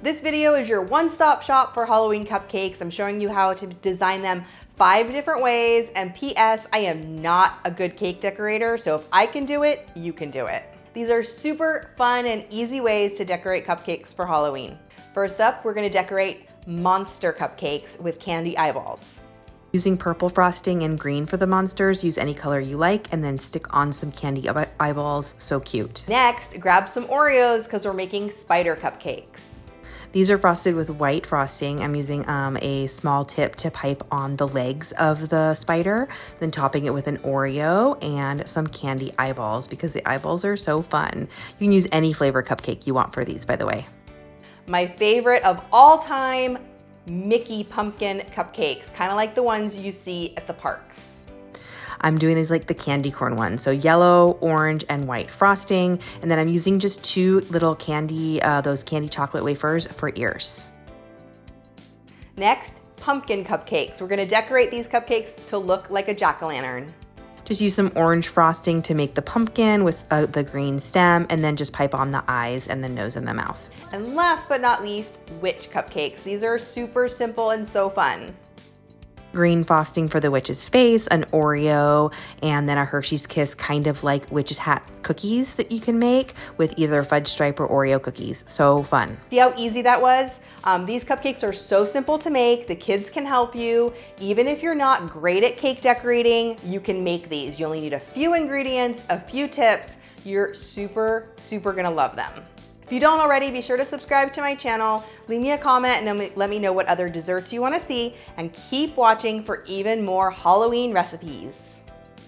This video is your one-stop shop for Halloween cupcakes. I'm showing you how to design them 5 different ways, and P.S. I am not a good cake decorator, so if I can do it, you can do it. These are super fun and easy ways to decorate cupcakes for Halloween. First up, we're gonna decorate monster cupcakes with candy eyeballs. Using purple frosting and green for the monsters, use any color you like, and then stick on some candy eyeballs, so cute. Next, grab some Oreos because we're making spider cupcakes. These are frosted with white frosting. I'm using a small tip to pipe on the legs of the spider, then topping it with an Oreo and some candy eyeballs because the eyeballs are so fun. You can use any flavor cupcake you want for these, by the way. My favorite of all time, Mickey pumpkin cupcakes, kind of like the ones you see at the parks. I'm doing these like the candy corn ones, so yellow, orange, and white frosting, and then I'm using just 2 little candy, those candy chocolate wafers for ears. Next, pumpkin cupcakes. We're gonna decorate these cupcakes to look like a jack-o'-lantern. Just use some orange frosting to make the pumpkin with the green stem, and then just pipe on the eyes and the nose and the mouth. And last but not least, witch cupcakes. These are super simple and so fun. Green frosting for the witch's face, an Oreo, and then a Hershey's Kiss, kind of like witch's hat cookies that you can make with either fudge stripe or Oreo cookies. So fun. See how easy that was? These cupcakes are so simple to make. The kids can help you. Even if you're not great at cake decorating, you can make these. You only need a few ingredients, a few tips. You're super gonna love them. If you don't already, be sure to subscribe to my channel, leave me a comment, and then let me know what other desserts you want to see, and keep watching for even more Halloween recipes.